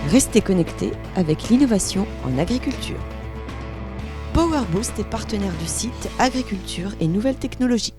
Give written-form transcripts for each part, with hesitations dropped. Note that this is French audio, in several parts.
Restez connectés avec l'innovation en agriculture. PowerBoost est partenaire du site Agriculture et Nouvelles Technologies.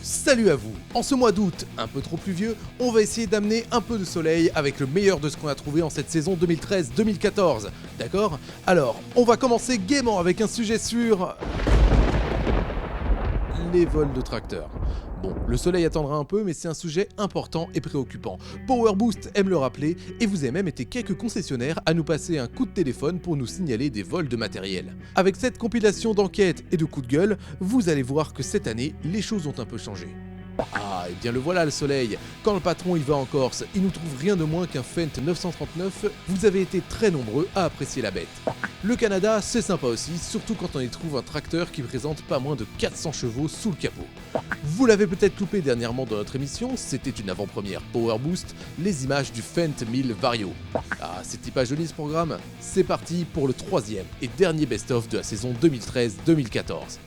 Salut à vous! En ce mois d'août, un peu trop pluvieux, on va essayer d'amener un peu de soleil avec le meilleur de ce qu'on a trouvé en cette saison 2013-2014. D'accord? Alors, on va commencer gaiement avec un sujet sur les vols de tracteurs. Bon, le soleil attendra un peu, mais c'est un sujet important et préoccupant. PowerBoost aime le rappeler, et vous avez même été quelques concessionnaires à nous passer un coup de téléphone pour nous signaler des vols de matériel. Avec cette compilation d'enquêtes et de coups de gueule, vous allez voir que cette année, les choses ont un peu changé. Ah, et bien le voilà le soleil. Quand le patron y va en Corse, il nous trouve rien de moins qu'un Fendt 939, vous avez été très nombreux à apprécier la bête. Le Canada, c'est sympa aussi, surtout quand on y trouve un tracteur qui présente pas moins de 400 chevaux sous le capot. Vous l'avez peut-être loupé dernièrement dans notre émission, c'était une avant-première PowerBoost, les images du Fendt 1000 Vario. Ah, c'était pas joli ce programme? C'est parti pour le troisième et dernier best-of de la saison 2013-2014.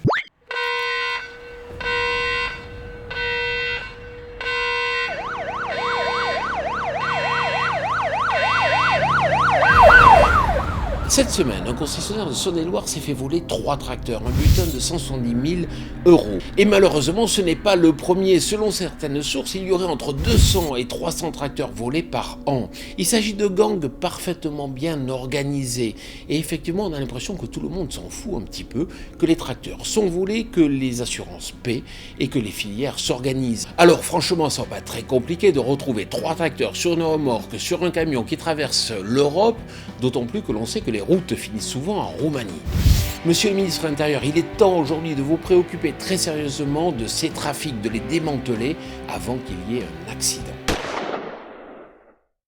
Cette semaine, un concessionnaire de Saône-et-Loire s'est fait voler 3 tracteurs, un butin de 170 000 €. Et malheureusement, ce n'est pas le premier. Selon certaines sources, il y aurait entre 200 et 300 tracteurs volés par an. Il s'agit de gangs parfaitement bien organisés. Et effectivement, on a l'impression que tout le monde s'en fout un petit peu, que les tracteurs sont volés, que les assurances paient et que les filières s'organisent. Alors franchement, ça va pas être très compliqué de retrouver 3 tracteurs sur une remorque, sur un camion qui traverse l'Europe, d'autant plus que l'on sait que les routes finissent souvent en Roumanie. Monsieur le ministre de l'Intérieur, il est temps aujourd'hui de vous préoccuper très sérieusement de ces trafics, de les démanteler avant qu'il y ait un accident.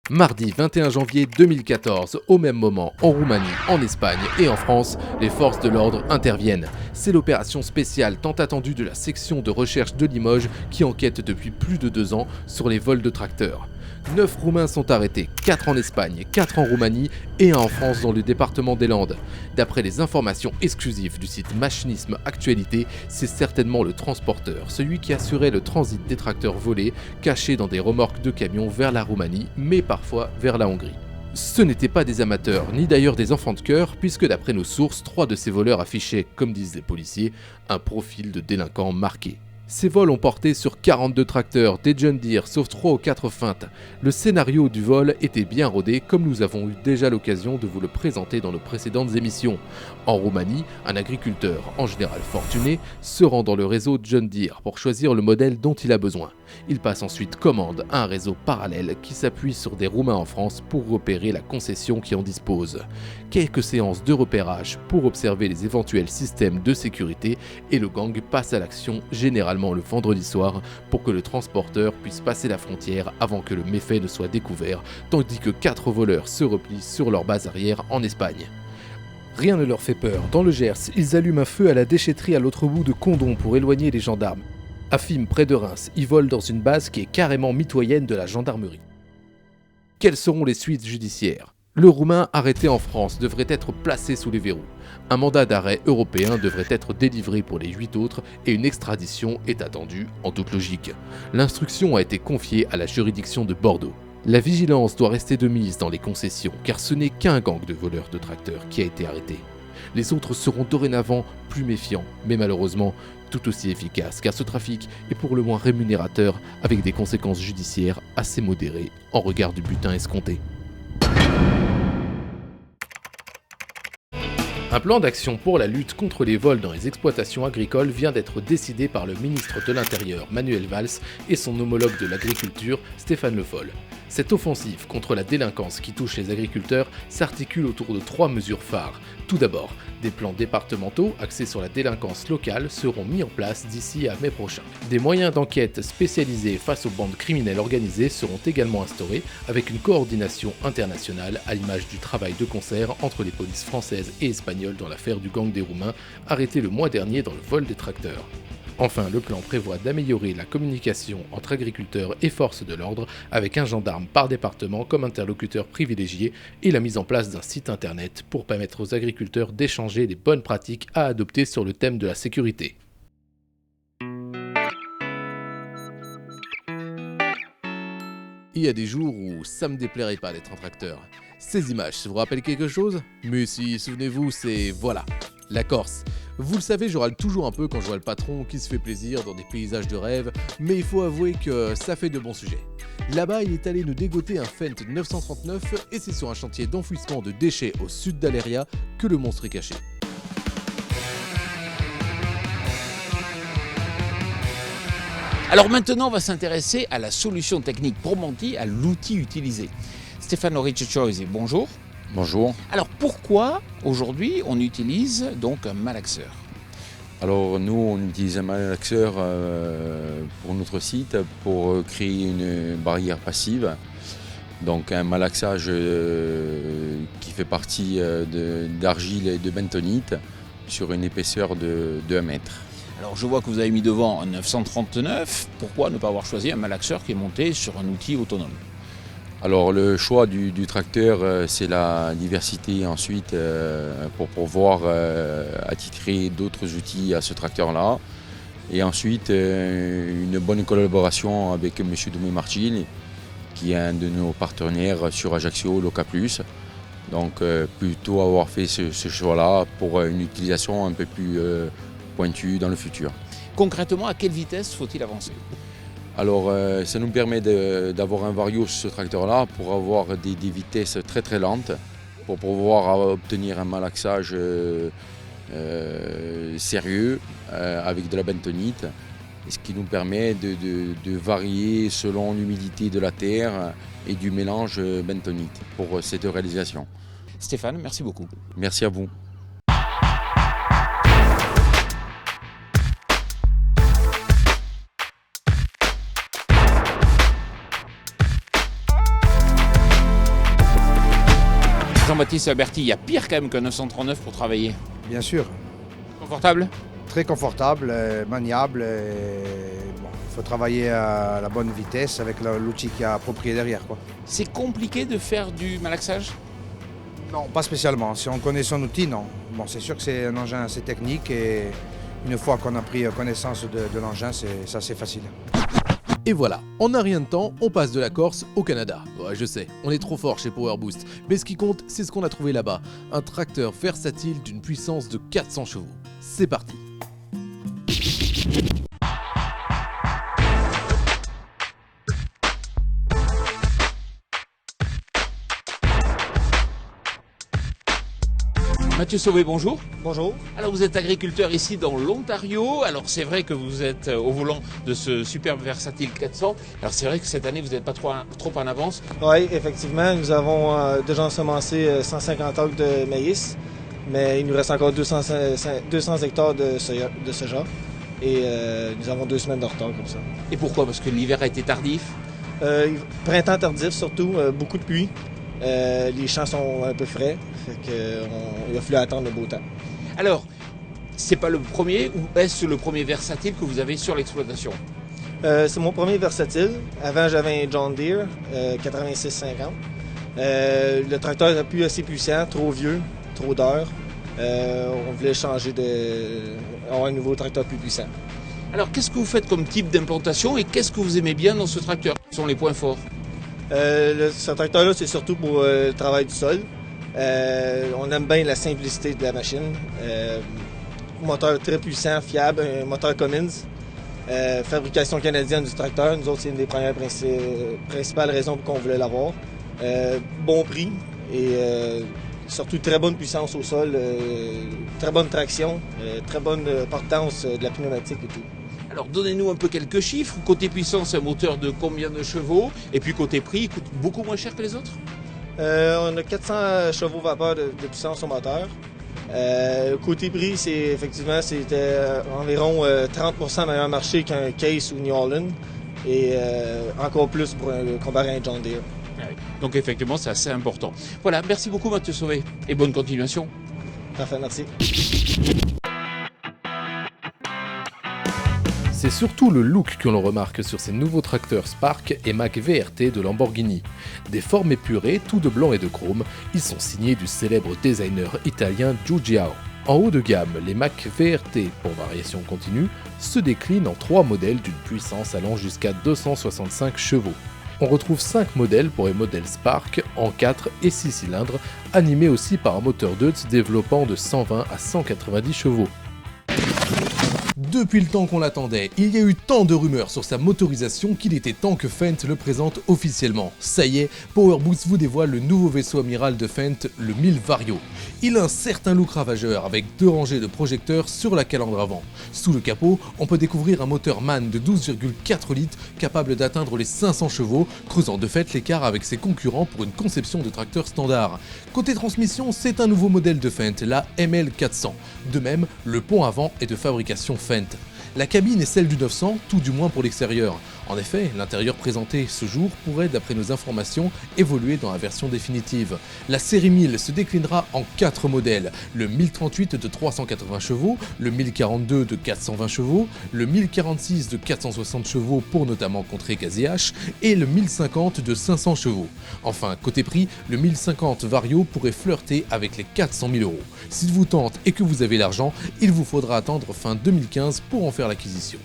Mardi 21 janvier 2014, au même moment, en Roumanie, en Espagne et en France, les forces de l'ordre interviennent. C'est l'opération spéciale tant attendue de la section de recherche de Limoges qui enquête depuis plus de 2 ans sur les vols de tracteurs. 9 Roumains sont arrêtés, 4 en Espagne, 4 en Roumanie et 1 en France dans le département des Landes. D'après les informations exclusives du site Machinisme Actualité, c'est certainement le transporteur, celui qui assurait le transit des tracteurs volés, cachés dans des remorques de camions vers la Roumanie, mais parfois vers la Hongrie. Ce n'étaient pas des amateurs, ni d'ailleurs des enfants de cœur, puisque d'après nos sources, 3 de ces voleurs affichaient, comme disent les policiers, un profil de délinquant marqué. Ces vols ont porté sur 42 tracteurs, des John Deere, sauf 3 ou 4 feintes. Le scénario du vol était bien rodé, comme nous avons eu déjà l'occasion de vous le présenter dans nos précédentes émissions. En Roumanie, un agriculteur, en général fortuné, se rend dans le réseau John Deere pour choisir le modèle dont il a besoin. Il passe ensuite commande à un réseau parallèle qui s'appuie sur des Roumains en France pour repérer la concession qui en dispose. Quelques séances de repérage pour observer les éventuels systèmes de sécurité et le gang passe à l'action généralement le vendredi soir pour que le transporteur puisse passer la frontière avant que le méfait ne soit découvert, tandis que 4 voleurs se replient sur leur base arrière en Espagne. Rien ne leur fait peur. Dans le Gers, ils allument un feu à la déchetterie à l'autre bout de Condom pour éloigner les gendarmes. À Fismes, près de Reims, ils volent dans une base qui est carrément mitoyenne de la gendarmerie. Quelles seront les suites judiciaires ? Le Roumain arrêté en France devrait être placé sous les verrous. Un mandat d'arrêt européen devrait être délivré pour les 8 autres et une extradition est attendue en toute logique. L'instruction a été confiée à la juridiction de Bordeaux. La vigilance doit rester de mise dans les concessions car ce n'est qu'un gang de voleurs de tracteurs qui a été arrêté. Les autres seront dorénavant plus méfiants, mais malheureusement tout aussi efficaces car ce trafic est pour le moins rémunérateur avec des conséquences judiciaires assez modérées en regard du butin escompté. Un plan d'action pour la lutte contre les vols dans les exploitations agricoles vient d'être décidé par le ministre de l'Intérieur Manuel Valls et son homologue de l'agriculture Stéphane Le Foll. Cette offensive contre la délinquance qui touche les agriculteurs s'articule autour de 3 mesures phares. Tout d'abord, des plans départementaux axés sur la délinquance locale seront mis en place d'ici à mai prochain. Des moyens d'enquête spécialisés face aux bandes criminelles organisées seront également instaurés avec une coordination internationale à l'image du travail de concert entre les polices françaises et espagnoles dans l'affaire du gang des Roumains arrêté le mois dernier dans le vol des tracteurs. Enfin, le plan prévoit d'améliorer la communication entre agriculteurs et forces de l'ordre avec un gendarme par département comme interlocuteur privilégié et la mise en place d'un site internet pour permettre aux agriculteurs d'échanger les bonnes pratiques à adopter sur le thème de la sécurité. Il y a des jours où ça me déplairait pas d'être un tracteur. Ces images, ça vous rappelle quelque chose? Mais si, souvenez-vous, c'est... voilà, la Corse. Vous le savez, je râle toujours un peu quand je vois le patron qui se fait plaisir dans des paysages de rêve, mais il faut avouer que ça fait de bons sujets. Là-bas, il est allé nous dégoter un Fendt 939 et c'est sur un chantier d'enfouissement de déchets au sud d'Aléria que le monstre est caché. Alors maintenant, on va s'intéresser à la solution technique pour Monty, à l'outil utilisé. Stefano Ricciociosi, bonjour. Bonjour. Alors pourquoi aujourd'hui on utilise donc un malaxeur? Alors nous on utilise un malaxeur pour notre site pour créer une barrière passive. Donc un malaxage qui fait partie d'argile et de bentonite sur une épaisseur de 1 mètre. Alors je vois que vous avez mis devant un 939, pourquoi ne pas avoir choisi un malaxeur qui est monté sur un outil autonome? Alors le choix du tracteur, c'est la diversité ensuite pour pouvoir attitrer d'autres outils à ce tracteur-là. Et ensuite une bonne collaboration avec M. Doumé Marchil, qui est un de nos partenaires sur Ajaccio, Loca Plus. Donc plutôt avoir fait ce choix-là pour une utilisation un peu plus pointue dans le futur. Concrètement, à quelle vitesse faut-il avancer? Alors ça nous permet d'avoir un vario sur ce tracteur-là pour avoir des vitesses très très lentes, pour pouvoir obtenir un malaxage sérieux avec de la bentonite, ce qui nous permet de varier selon l'humidité de la terre et du mélange bentonite pour cette réalisation. Stéphane, merci beaucoup. Merci à vous. Jean-Baptiste Alberti, il y a pire quand même qu'un 939 pour travailler. Bien sûr, Confortable? très confortable, maniable. Il faut travailler à la bonne vitesse avec l'outil qui est approprié derrière, quoi. C'est compliqué de faire du malaxage? Non, pas spécialement. Si on connaît son outil, non. Bon, c'est sûr que c'est un engin assez technique et une fois qu'on a pris connaissance de l'engin, c'est assez facile. Et voilà, en un rien de temps, on passe de la Corse au Canada. Ouais, je sais, on est trop fort chez Power Boost, mais ce qui compte, c'est ce qu'on a trouvé là-bas. Un tracteur versatile d'une puissance de 400 chevaux. C'est parti. Mathieu Sauvé, bonjour. Bonjour. Alors vous êtes agriculteur ici dans l'Ontario. Alors c'est vrai que vous êtes au volant de ce superbe Versatile 400. Alors c'est vrai que cette année vous n'êtes pas trop en avance. Oui, effectivement, nous avons déjà ensemencé 150 acres de maïs, mais il nous reste encore 200 hectares de soja. Et nous avons 2 semaines de retard comme ça. Et pourquoi? Parce que l'hiver a été tardif. Printemps tardif surtout, beaucoup de pluie. Les champs sont un peu frais, fait il a fallu attendre le beau temps. Alors, c'est pas le premier ou est-ce le premier Versatile que vous avez sur l'exploitation? C'est mon premier Versatile. Avant, j'avais un John Deere 8650. Le tracteur était plus assez puissant, trop vieux, trop d'heures. On voulait changer avoir un nouveau tracteur plus puissant. Alors, qu'est-ce que vous faites comme type d'implantation et qu'est-ce que vous aimez bien dans ce tracteur? Quels sont les points forts? Ce tracteur-là, c'est surtout pour le travail du sol. On aime bien la simplicité de la machine. Moteur très puissant, fiable, un moteur Cummins. Fabrication canadienne du tracteur. Nous autres, c'est une des premières principales raisons pour qu'on voulait l'avoir. Bon prix et surtout très bonne puissance au sol, très bonne traction, très bonne portance de la pneumatique et tout. Alors donnez-nous un peu quelques chiffres. Côté puissance, un moteur de combien de chevaux? Et puis côté prix, il coûte beaucoup moins cher que les autres? On a 400 chevaux vapeur de puissance au moteur. Côté prix, c'était environ 30% meilleur marché qu'un Case ou New Holland. Et encore plus pour comparer à un John Deere. Donc effectivement, c'est assez important. Voilà, merci beaucoup Mathieu Sauvé et bonne continuation. Parfait, merci. C'est surtout le look que l'on remarque sur ces nouveaux tracteurs Spark et Mach VRT de Lamborghini. Des formes épurées, tout de blanc et de chrome, ils sont signés du célèbre designer italien Giugiaro. En haut de gamme, les Mach VRT, pour variation continue, se déclinent en 3 modèles d'une puissance allant jusqu'à 265 chevaux. On retrouve 5 modèles pour les modèles Spark en 4 et 6 cylindres, animés aussi par un moteur Deutz développant de 120 à 190 chevaux. Depuis le temps qu'on l'attendait, il y a eu tant de rumeurs sur sa motorisation qu'il était temps que Fendt le présente officiellement. Ça y est, Power Boost vous dévoile le nouveau vaisseau amiral de Fendt, le 1000 Vario. Il a un certain look ravageur avec 2 rangées de projecteurs sur la calandre avant. Sous le capot, on peut découvrir un moteur MAN de 12,4 litres capable d'atteindre les 500 chevaux, creusant de fait l'écart avec ses concurrents pour une conception de tracteur standard. Côté transmission, c'est un nouveau modèle de Fendt, la ML400. De même, le pont avant est de fabrication Fendt. La cabine est celle du 900, tout du moins pour l'extérieur. En effet, l'intérieur présenté ce jour pourrait, d'après nos informations, évoluer dans la version définitive. La série 1000 se déclinera en 4 modèles, le 1038 de 380 chevaux, le 1042 de 420 chevaux, le 1046 de 460 chevaux pour notamment contrer quasi-H, et le 1050 de 500 chevaux. Enfin, côté prix, le 1050 Vario pourrait flirter avec les 400 000 €. S'il vous tente et que vous avez l'argent, il vous faudra attendre fin 2015 pour en faire l'acquisition.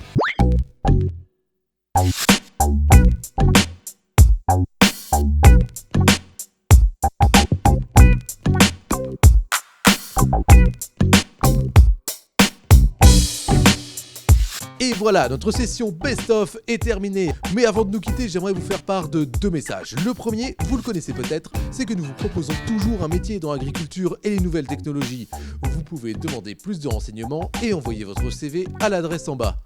Et voilà, notre session best-of est terminée. Mais avant de nous quitter, j'aimerais vous faire part de 2 messages. Le premier, vous le connaissez peut-être, c'est que nous vous proposons toujours un métier dans l'agriculture et les nouvelles technologies. Vous pouvez demander plus de renseignements et envoyer votre CV à l'adresse en bas.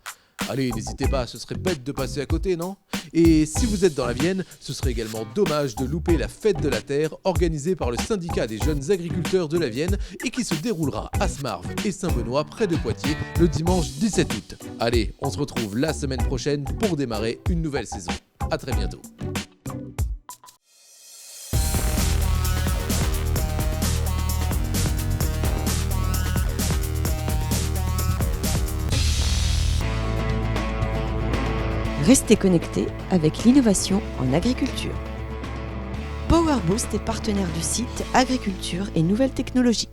Allez, n'hésitez pas, ce serait bête de passer à côté, non? Et si vous êtes dans la Vienne, ce serait également dommage de louper la fête de la terre organisée par le syndicat des jeunes agriculteurs de la Vienne et qui se déroulera à Smarve et Saint-Benoît près de Poitiers le dimanche 17 août. Allez, on se retrouve la semaine prochaine pour démarrer une nouvelle saison. À très bientôt. Restez connectés avec l'innovation en agriculture. Power Boost est partenaire du site Agriculture et Nouvelles Technologies.